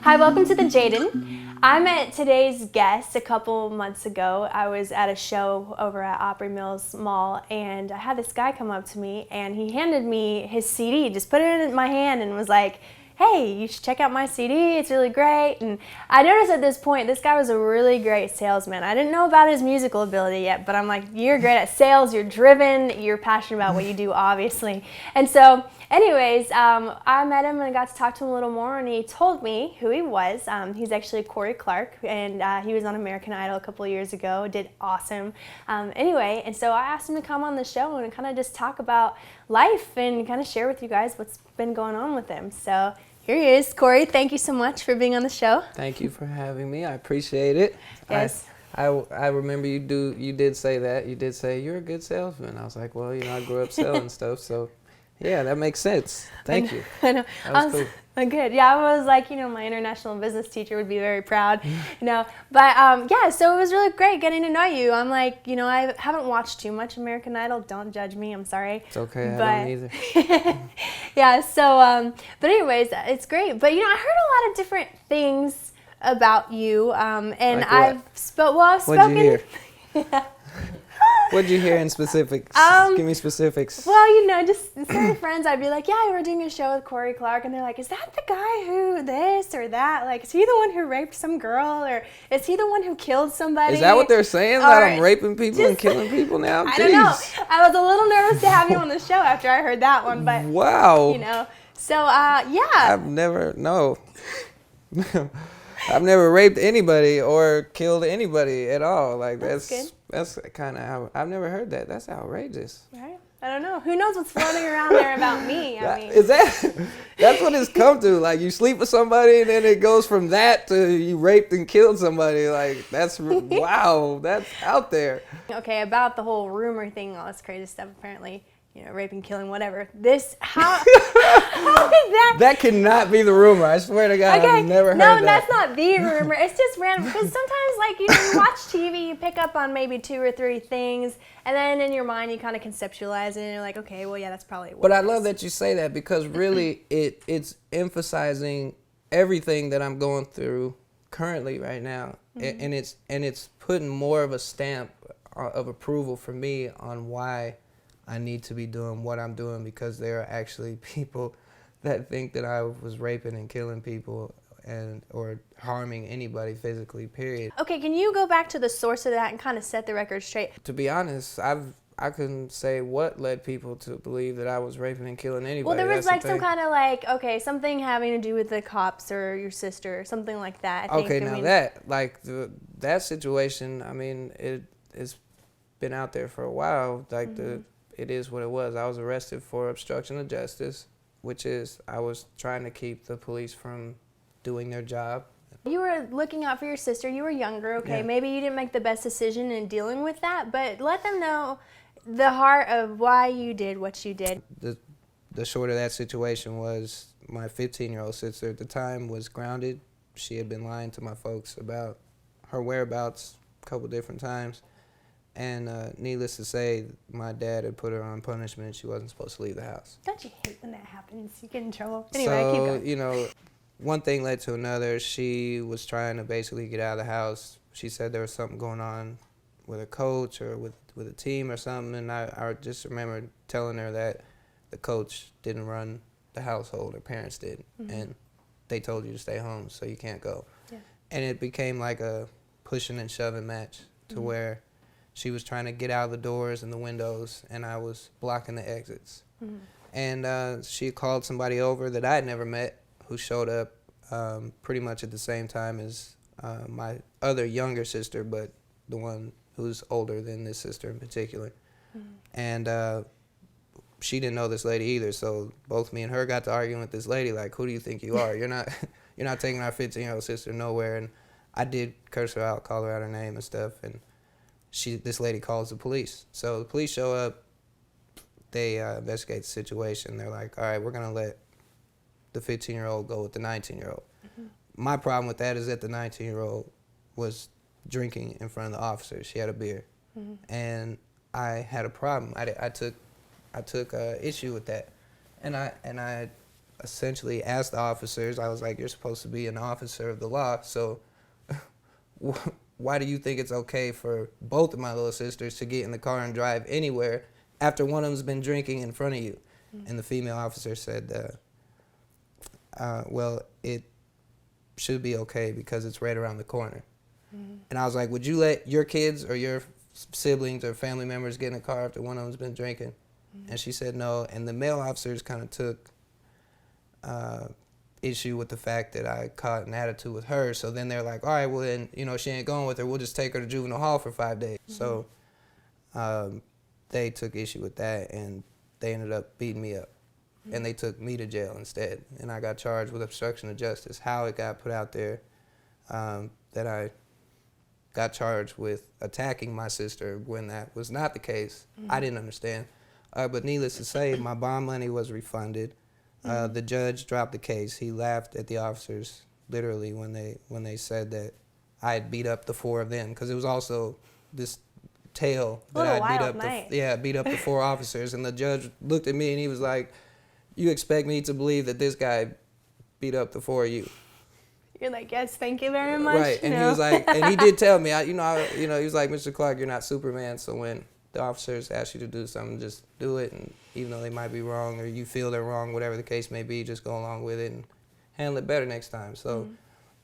Hi, welcome to the Jaiden. I met today's guest a couple months ago. I was at a show over at Opry Mills Mall, and I had this guy come up to me, and he handed me his CD, just put it in my hand and was like, hey, you should check out my CD, it's really great. And I noticed at this point, this guy was a really great salesman. I didn't know about his musical ability yet, but I'm like, you're great at sales, you're driven, you're passionate about what you do, obviously. And so, anyways, I met him and got to talk to him a little more, and he told me who he was. He's actually Corey Clark, and he was on American Idol a couple of years ago, did awesome. Anyway, and so I asked him to come on the show and kind of just talk about life and kind of share with you guys what's been going on with him. So here he is. Corey, thank you so much for being on the show. Thank you for having me. I appreciate it. Yes. I remember you did say that. You did say you're a good salesman. I was like, well, I grew up selling stuff, so yeah, that makes sense. Thank you. I know. That was cool. Good. Yeah, I was like, my international business teacher would be very proud, But yeah, so it was really great getting to know you. I'm like, I haven't watched too much American Idol. Don't judge me. I'm sorry. It's okay. I don't either. Yeah. So, but anyways, it's great. But I heard a lot of different things about you, and like I've spoken. What'd you hear? Yeah. What'd you hear in specifics? Give me specifics. Well, just certain friends, I'd be like, yeah, we're doing a show with Corey Clark. And they're like, is that the guy who this or that? Like, is he the one who raped some girl? Or is he the one who killed somebody? Is that what they're saying? That I'm raping people and killing people now? I don't know. I was a little nervous to have you on the show after I heard that one. But, wow. So, yeah. I've never raped anybody or killed anybody at all. Like that's good. That's kind of how I've never heard that. That's outrageous. Right? I don't know. Who knows what's floating around there about me? That's what it's come to. Like you sleep with somebody and then it goes from that to you raped and killed somebody. Like that's wow. That's out there. Okay, about the whole rumor thing, all this crazy stuff. Apparently, raping, killing, whatever. How did that? That cannot be the rumor. I swear to God, I've never heard that. No, that's not the rumor. It's just random. Because sometimes, you watch TV, you pick up on maybe 2 or 3 things, and then in your mind you kind of conceptualize it, and you're like, okay, well, yeah, that's probably what But I love that you say that because really it's emphasizing everything that I'm going through currently right now, and it's putting more of a stamp of approval for me on why I need to be doing what I'm doing, because there are actually people that think that I was raping and killing people or harming anybody physically, period. Okay, can you go back to the source of that and kind of set the record straight? To be honest, I couldn't say what led people to believe that I was raping and killing anybody. Well, there was some kind of something having to do with the cops or your sister or something like that. That situation, I mean, it's been out there for a while, it is what it was. I was arrested for obstruction of justice, which is I was trying to keep the police from doing their job. You were looking out for your sister. You were younger, okay? Yeah. Maybe you didn't make the best decision in dealing with that, but let them know the heart of why you did what you did. The short of that situation was my 15-year-old sister at the time was grounded. She had been lying to my folks about her whereabouts a couple different times. And needless to say, my dad had put her on punishment. She wasn't supposed to leave the house. Don't you hate when that happens? You get in trouble. Anyway, keep going. One thing led to another. She was trying to basically get out of the house. She said there was something going on with a coach or with a team or something. And I just remember telling her that the coach didn't run the household. Her parents did. Mm-hmm. And they told you to stay home, so you can't go. Yeah. And it became like a pushing and shoving match to where she was trying to get out of the doors and the windows, and I was blocking the exits. Mm-hmm. And she called somebody over that I had never met who showed up pretty much at the same time as my other younger sister, but the one who's older than this sister in particular. Mm-hmm. And she didn't know this lady either, so both me and her got to arguing with this lady, like, who do you think you are? You're not taking our 15-year-old sister nowhere. And I did curse her out, call her out her name and stuff, and this lady calls the police. So the police show up, they investigate the situation. They're like, all right, we're going to let the 15-year-old go with the 19-year-old. Mm-hmm. My problem with that is that the 19-year-old was drinking in front of the officers. She had a beer. Mm-hmm. And I had a problem. I I took issue with that, and I essentially asked the officers. I was like, "You're supposed to be an officer of the law, so why do you think it's okay for both of my little sisters to get in the car and drive anywhere after one of them's been drinking in front of you?" Mm-hmm. And the female officer said, "Well, it should be okay because it's right around the corner." Mm-hmm. And I was like, "Would you let your kids or your siblings or family members get in a car after one of them's been drinking?" Mm-hmm. And she said no. And the male officers kind of took issue with the fact that I caught an attitude with her. So then they're like, "All right, well then, she ain't going with her. We'll just take her to juvenile hall for 5 days." Mm-hmm. So they took issue with that, and they ended up beating me up. Mm-hmm. And they took me to jail instead. And I got charged with obstruction of justice. How it got put out there that I got charged with attacking my sister when that was not the case, mm-hmm. I didn't understand. But needless to say, my bond money was refunded. Mm-hmm. The judge dropped the case. He laughed at the officers literally when they said that I had beat up the 4 of them, because it was also this tale that I beat up the 4 officers. And the judge looked at me and he was like, "You expect me to believe that this guy beat up the 4 of you?" You're like, "Yes, thank you very much." Right, and he was like, and he did tell me, he was like, "Mr. Clark, you're not Superman, so when the officers ask you to do something, just do it, and even though they might be wrong or you feel they're wrong, whatever the case may be, just go along with it and handle it better next time." So mm-hmm.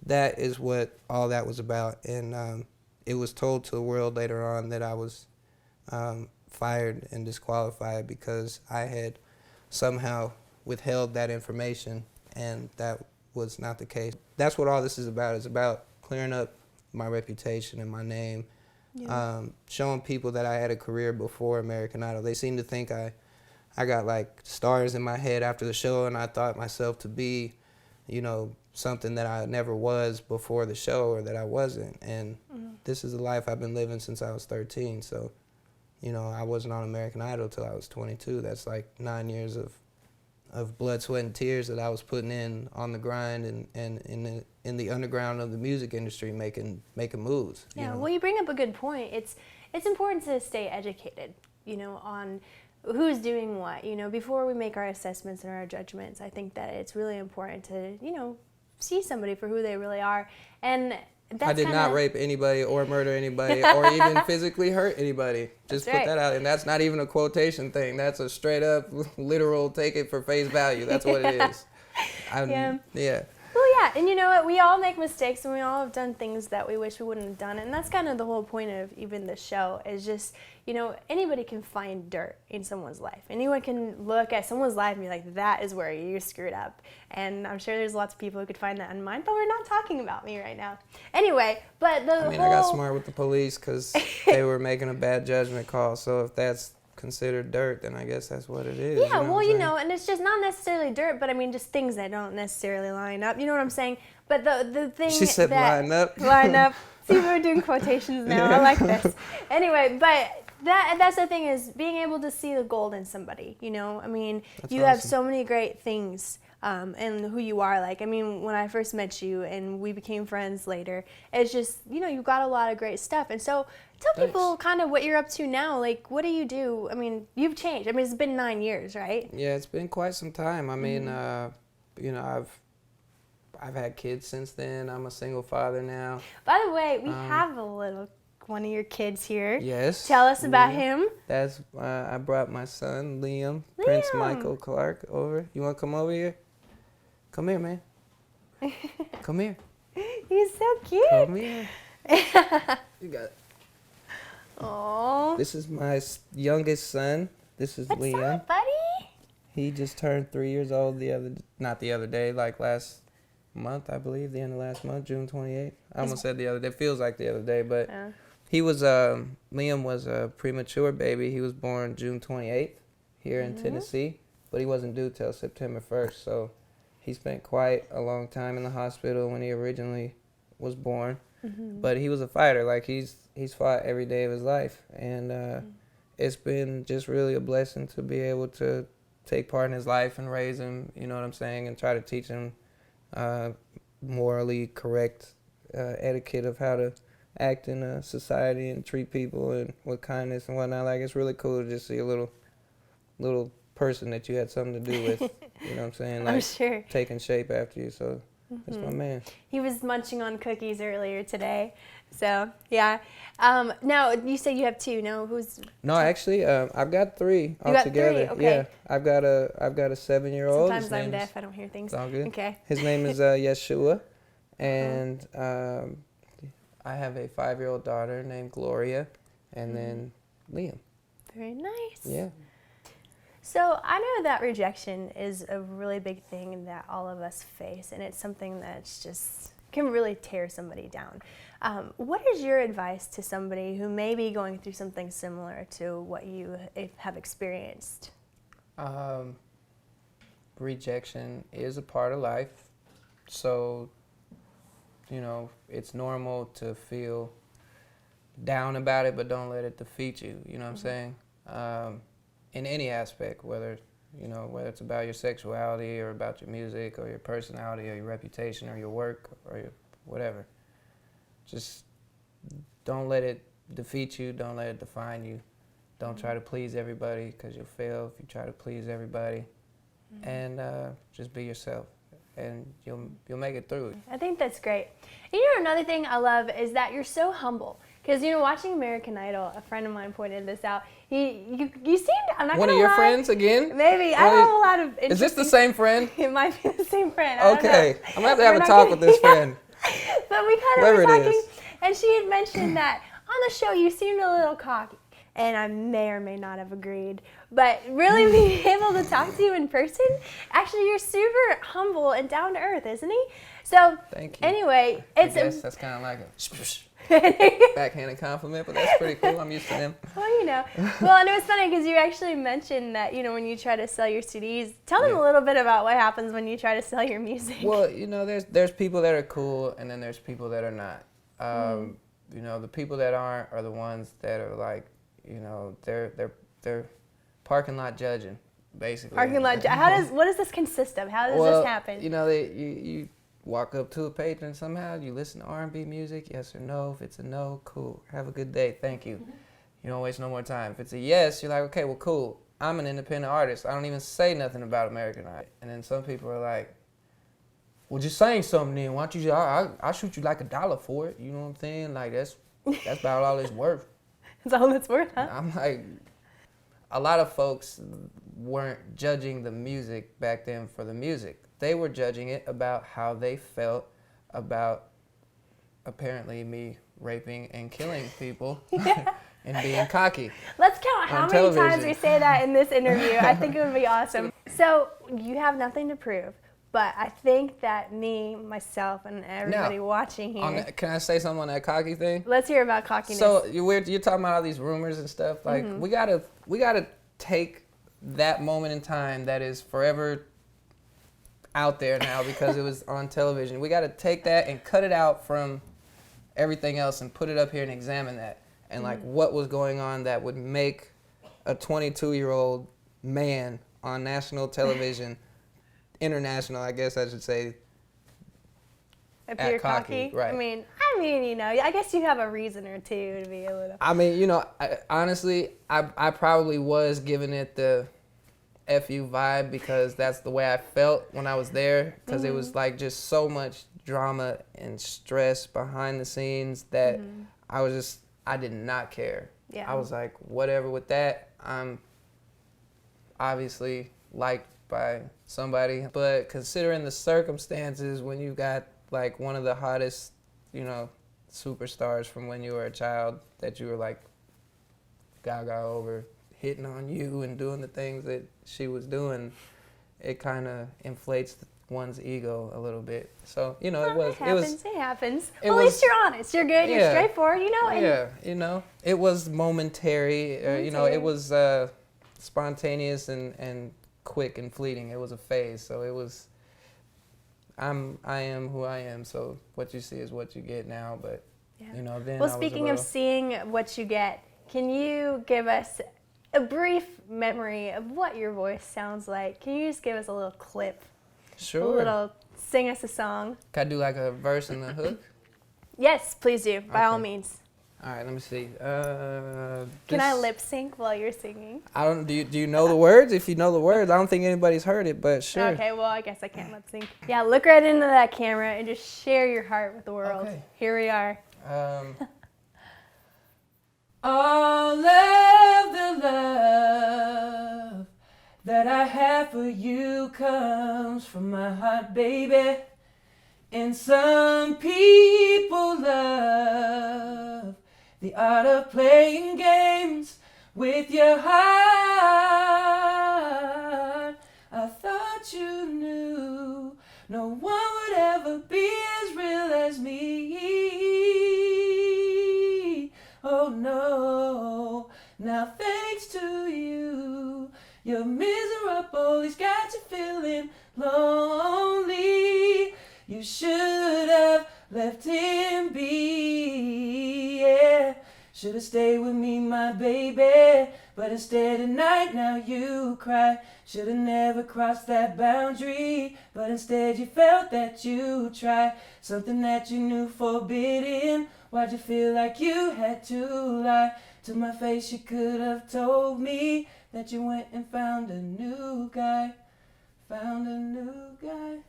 that is what all that was about, and it was told to the world later on that I was fired and disqualified because I had somehow withheld that information, and that was not the case. That's what all this is about. It's about clearing up my reputation and my name, showing people that I had a career before American Idol. They seem to think I got like stars in my head after the show, and I thought myself to be, something that I never was before the show, or that I wasn't. And mm-hmm. this is the life I've been living since I was 13. So, I wasn't on American Idol till I was 22. That's like 9 years of blood, sweat, and tears that I was putting in on the grind and in the underground of the music industry, making moves. Yeah, well, you bring up a good point. It's important to stay educated, on who's doing what. Before we make our assessments and our judgments, I think that it's really important to, see somebody for who they really are. And I did not rape anybody or murder anybody or even physically hurt anybody. Just put that out. And that's not even a quotation thing. That's a straight up, literal, take it for face value. That's what it is. Yeah. Well, yeah, and you know what? We all make mistakes, and we all have done things that we wish we wouldn't have done. And that's kind of the whole point of even the show, is just, anybody can find dirt in someone's life. Anyone can look at someone's life and be like, that is where you screwed up. And I'm sure there's lots of people who could find that in mine, but we're not talking about me right now. Anyway, but I got smart with the police because they were making a bad judgment call. So if that's considered dirt, then I guess that's what it is. Yeah, and it's just not necessarily dirt, but just things that don't necessarily line up. You know what I'm saying? But the thing she said that line up. See, we're doing quotations now. I like this. Anyway, but that's the thing, is being able to see the gold in somebody. That's you awesome. Have so many great things. And who you are like. When I first met you and we became friends later, it's just, you've got a lot of great stuff. And so tell people kind of what you're up to now. Like, what do you do? You've changed. It's been 9 years, right? Yeah, it's been quite some time. I've had kids since then. I'm a single father now. By the way, we have one of your kids here. Yes. Tell us about him. That's I brought my son, Liam, Prince Michael Clark, over. You want to come over here? Come here, man. Come here. He's so cute. Come here. You got it. Aww. This is my youngest son. This is Liam. What's up, buddy? He just turned 3 years old not the other day, like last month, I believe, the end of last month, June 28th. I almost said the other day. It feels like the other day, but he was, Liam was a premature baby. He was born June 28th here in Tennessee, but he wasn't due till September 1st, so he spent quite a long time in the hospital when he originally was born. Mm-hmm. But he was a fighter. Like, he's fought every day of his life. And it's been just really a blessing to be able to take part in his life and raise him, you know what I'm saying, and try to teach him morally correct etiquette of how to act in a society and treat people and with kindness and whatnot. Like, it's really cool to just see a little little person that you had something to do with. You know what I'm saying? Like I'm sure. taking shape after you. So that's my man. He was munching on cookies earlier today. So, yeah. Now, you say you have two. No, who's... No, actually, I've got three You got altogether. three? Okay. Yeah, I've got a 7-year-old. Sometimes I'm deaf. I don't hear things. It's all good. Okay. His name is Yeshua, and I have a 5-year-old daughter named Gloria, and then Liam. Very nice. Yeah. So I know that rejection is a really big thing that all of us face, and it's something that's just can really tear somebody down. What is your advice to somebody who may be going through something similar to what you have experienced? Rejection is a part of life, so it's normal to feel down about it, but don't let it defeat you. You know what I'm saying? In any aspect, whether it's about your sexuality or about your music or your personality or your reputation or your work or your whatever. Just don't let it defeat you. Don't let it define you. Don't try to please everybody, because you'll fail if you try to please everybody. And just be yourself, and you'll make it through it. I think that's great. Another thing I love is that you're so humble. Because, watching American Idol, a friend of mine pointed this out. You seemed, I'm not going to lie. One of your friends again? Maybe. I have a lot of Is this the same friend? It might be the same friend. I don't know. Okay. I'm going to have a talk with this friend. But we kind of were talking, and she had mentioned that on the show you seemed a little cocky. And I may or may not have agreed. But really being able to talk to you in person, actually you're super humble and down to earth, isn't he? So, thank you. Anyway, I guess that's kind of like a backhanded compliment, but that's pretty cool. I'm used to them. Well, Well, and it was funny because you actually mentioned that, when you try to sell your CDs, tell them a little bit about what happens when you try to sell your music. Well, there's people that are cool, and then there's people that are not. The people that aren't are the ones that are like, they're parking lot judging, basically. Parking lot. What does this consist of? How does this happen? You walk up to a patron somehow. You listen to R&B music, yes or no. If it's a no, cool. Have a good day. Thank you. You don't waste no more time. If it's a yes, you're like, okay, well, cool. I'm an independent artist. I don't even say nothing about American Idol. And then some people are like, well, just saying something then. Why don't you? I'll shoot you like $1 for it. You know what I'm saying? Like that's about all it's worth. That's all it's worth, huh? I'm like, a lot of folks weren't judging the music back then for the music. They were judging it about how they felt about apparently me raping and killing people and being cocky. Let's count how many times we say that in this interview. I think it would be awesome. So you have nothing to prove, but I think that me, myself, and everybody watching here. Can I say something on that cocky thing? Let's hear about cockiness. So you're talking about all these rumors and stuff. Like we gotta take that moment in time that is forever out there now because it was on television. We got to take that and cut it out from everything else and put it up here and examine that and like what was going on that would make a 22-year-old man on national television, international, I guess I should say, appear cocky. Right. I mean, I guess you have a reason or two to be able to. I mean, honestly, I probably was giving it the F you vibe because that's the way I felt when I was there, because it was like just so much drama and stress behind the scenes that I did not care. Yeah. I was like, whatever with that. I'm obviously liked by somebody, but considering the circumstances when you got like one of the hottest, superstars from when you were a child that you were like gaga over, hitting on you and doing the things that she was doing, it kind of inflates one's ego a little bit. So, it happens. Well, at least you're honest. You're good. You're straightforward, it was momentary. It was spontaneous and quick and fleeting. It was a phase. So it was, I am who I am. So what you see is what you get now. But, then Well, speaking of seeing what you get, can you give us a brief memory of what your voice sounds like? Can you just give us a little clip? Sure. Sing us a song. Can I do like a verse and a hook? Yes, please do, by all means. All right, let me see. Can I lip sync while you're singing? I don't. Do you know the words? If you know the words, I don't think anybody's heard it, but sure. Okay, well, I guess I can't lip sync. Yeah, look right into that camera and just share your heart with the world. Okay. Here we are. All of the love that I have for you comes from my heart, baby. And some people love the art of playing games with your heart. I thought you knew no one would ever be as real as me. Oh no, now thanks to you, you're miserable, he's got you feeling lonely. You should have left him be, yeah. Should have stayed with me, my baby, but instead tonight now you cry. Should have never crossed that boundary, but instead you felt that you tried something that you knew forbidden. Why'd you feel like you had to lie to my face? You could have told me that you went and found a new guy. Found a new guy.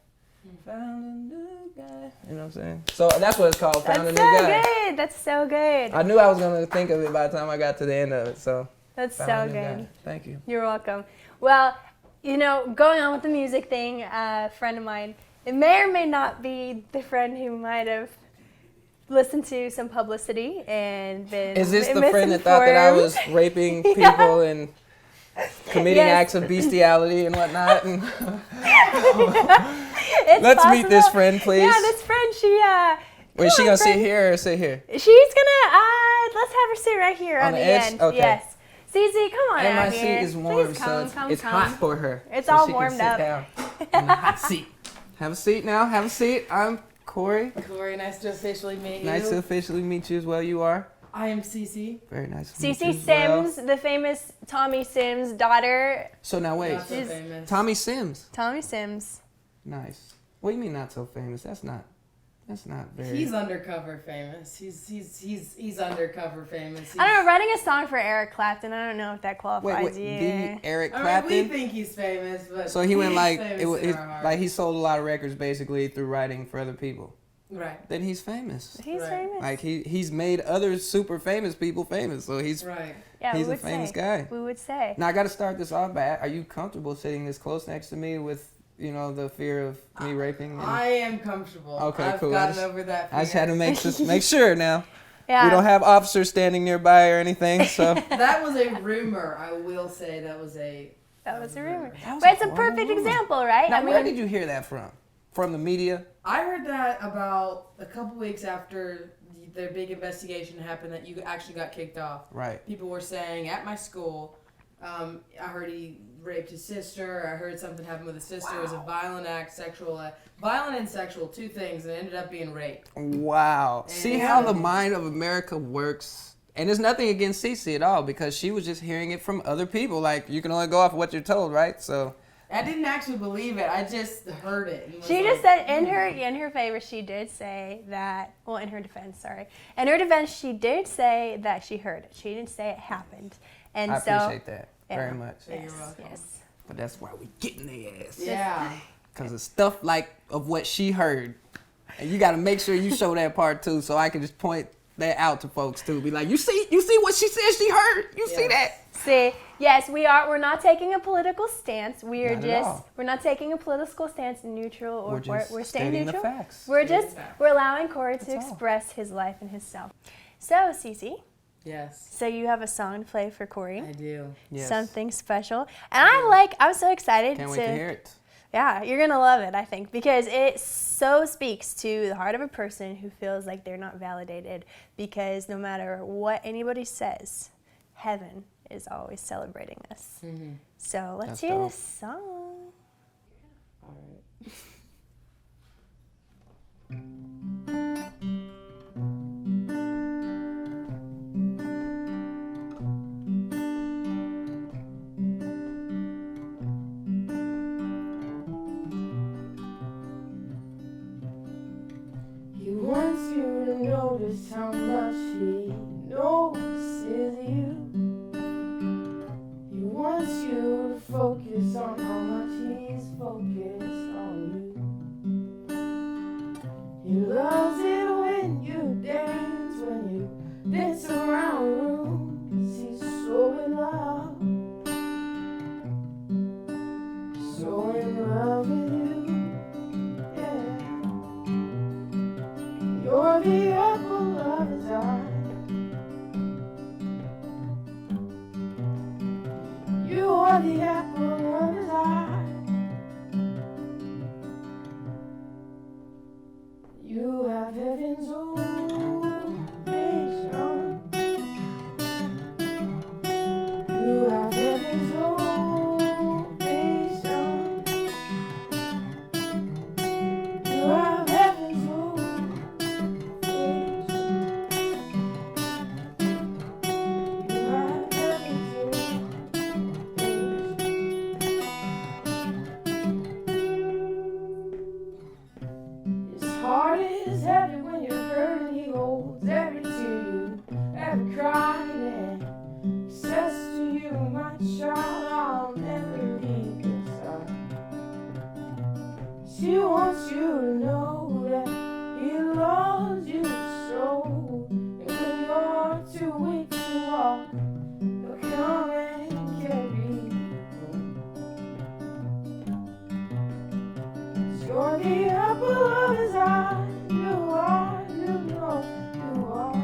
Found a new guy. You know what I'm saying? So that's what it's called, Found a New Guy. That's so good. That's so good. I knew I was going to think of it by the time I got to the end of it, so. That's so Found a New good. Guy. Thank you. You're welcome. Well, you know, going on with the music thing, a friend of mine, it may or may not be the friend who might have listened to some publicity and been Is this the friend that thought that I was raping people and committing acts of bestiality and whatnot? And let's possible. meet this friend, please. Yeah, this friend, Wait, is she going to sit here or sit here? She's gonna, let's have her sit right here on the edge? end. Okay. Yes. Cece, come on And out my here. seat is warm, Please so come, it's come. hot for her. It's so all she warmed can up. sit down in the hot seat. Have a seat now. Have a seat. I'm Corey. Corey, nice to officially meet you. Nice to officially meet you as well. You are? I am Cece. Very nice to meet you Cece as well. Sims, the famous Tommy Sims' daughter. So now wait. Not so famous. Tommy Sims. Tommy Sims. Nice. What do you mean not so famous? That's not very. He's undercover famous. He's undercover famous. I don't know, writing a song for Eric Clapton, I don't know if that qualifies you. The Eric I Clapton? mean, we think he's famous, but So he went he's like famous in our hearts. like he sold a lot of records basically through writing for other people. Right. Then he's famous. He's Right. famous. Like he's made other super famous people famous. So he's Right. Yeah, he's we a would famous say. guy. We would say. Now I got to start this off by: are you comfortable sitting this close next to me with the fear of me raping? I am comfortable. Okay, I've cool. gotten over that fear. I just had to make sure now. Yeah. We don't have officers standing nearby or anything, so. That was a rumor. I will say that was a rumor. That was But it's a horrible perfect rumor. example, right? Now, where did you hear that from? From the media? I heard that about a couple weeks after their big investigation happened that you actually got kicked off. Right. People were saying at my school, I heard he raped his sister. I heard something happened with his sister. It was a violent act, violent and sexual, two things, and it ended up being rape. Wow. And See how the mind of America works? And there's nothing against Cece at all because she was just hearing it from other people. Like, you can only go off of what you're told, right? So. I didn't actually believe it. I just heard it. And was She like, just said in her favor, she did say that. Well, in her defense, sorry. In her defense, she did say that she heard it. She didn't say it happened. And I so appreciate that very much. You're Yes, welcome. yes. But that's why we getting their ass. Yeah. Because of stuff like of what she heard. And you got to make sure you show that part too so I can just point that out to folks too. Be like, you see what she said she heard? You see that? See, yes, we're not taking a political stance. We are Not at all. we're not taking a political stance, neutral or We're just we're staying stating neutral. the facts. We're allowing Corey to That's all. express his life and his self. So, Cece, Yes. so you have a song to play for Corey. I do. Yes. Something special. And I'm so excited Can't wait to hear it. Yeah, you're going to love it, I think, because it so speaks to the heart of a person who feels like they're not validated, because no matter what anybody says, heaven is always celebrating us. Mm-hmm. So let's That's hear dope. this song. All right. He wants you to notice how much he focus on how much he's focused on you. He loves it when you dance around room, 'cause he's so in love with you, yeah. You're the apple of his eye. You are the apple of his eye. You have heaven's ovation. You have heaven's ovation. You have heaven's ovation. You have heaven's ovation. His heart is heavy when you're hurt, and he holds every tear you ever cried. And he says to you, my child, I'll never leave your side. He wants you to know that he loves you so. And when you're too weak to walk, he'll come and carry you. 'Cause you're the apple of his eye. You are, you know you are.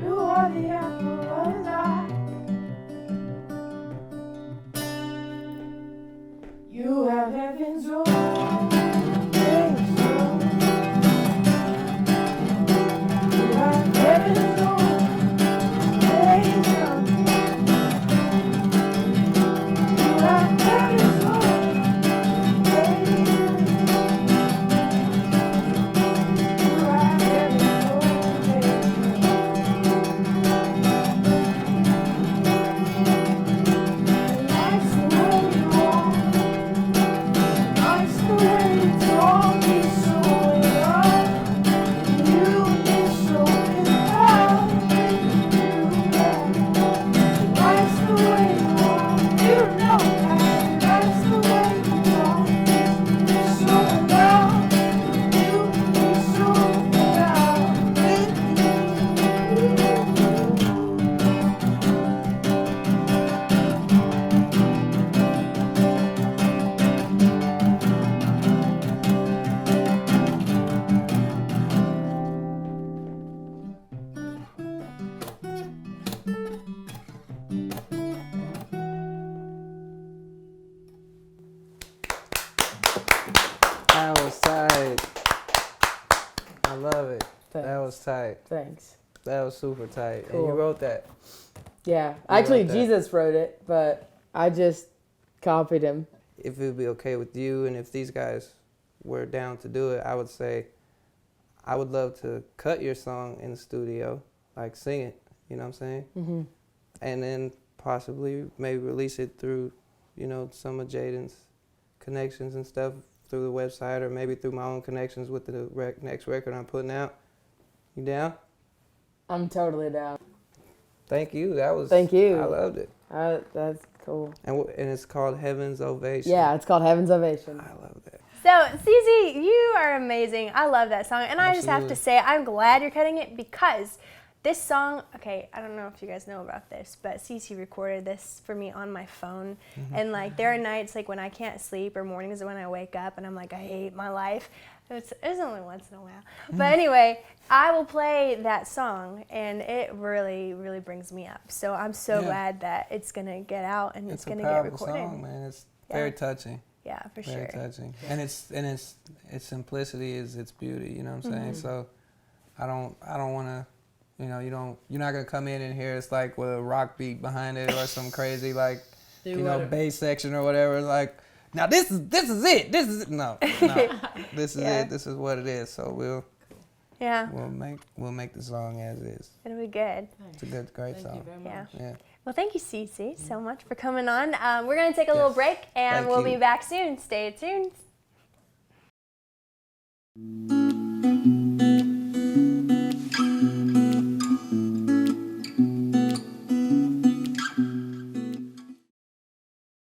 You are the apple of his eye. You have heaven's ovation. You have heaven's ovation. You have heaven's ovation. You have heaven's ovation. He likes the way you walk. Likes the way you talk. He's so in love. You is so in love with you. He likes the way you walk. You know that. He likes the way you talk. He's so in love with you. He's so in love with That was tight. I love it. That was tight. Thanks. That was super tight. And Cool. you wrote that. Yeah. Actually, wrote that. Jesus wrote it, but I just copied him. If it would be okay with you and if these guys were down to do it, I would say I would love to cut your song in the studio, like sing it, you know what I'm saying? Mm-hmm. And then possibly maybe release it through, you know, some of Jaiden's connections and stuff through the website or maybe through my own connections with the next record I'm putting out. You down? I'm totally down. Thank you. That was. Thank you. I loved it. That's cool. And it's called Heaven's Ovation. Yeah, it's called Heaven's Ovation. I love that. So, Cece, you are amazing. I love that song. And I just have to Absolutely. say, I'm glad you're cutting it because this song, okay, I don't know if you guys know about this, but Cece recorded this for me on my phone. And, like, there are nights, like, when I can't sleep or mornings when I wake up and I'm like, I hate my life. It's only once in a while. But anyway, I will play that song, and it really, really brings me up. So I'm so Yeah. glad that it's going to get out and it's It's a going to get powerful recorded. song, man. It's Yeah. very touching. Yeah, for Very sure. touching. And its simplicity is its beauty, you know what I'm saying? So I don't want to, you know, you're not going to come in and hear it's like with a rock beat behind it or some crazy like, you know, bass section or whatever. Like, now this is it. This is it. No. This is Yeah. it. This is what it is. So we'll Yeah, make the song as is. it'll be good. It's a great Thank song. you very Yeah. much. Yeah. Well, thank you, Cece, so much for coming on. We're going to take a little break, and Thank we'll you. be back soon. Stay tuned.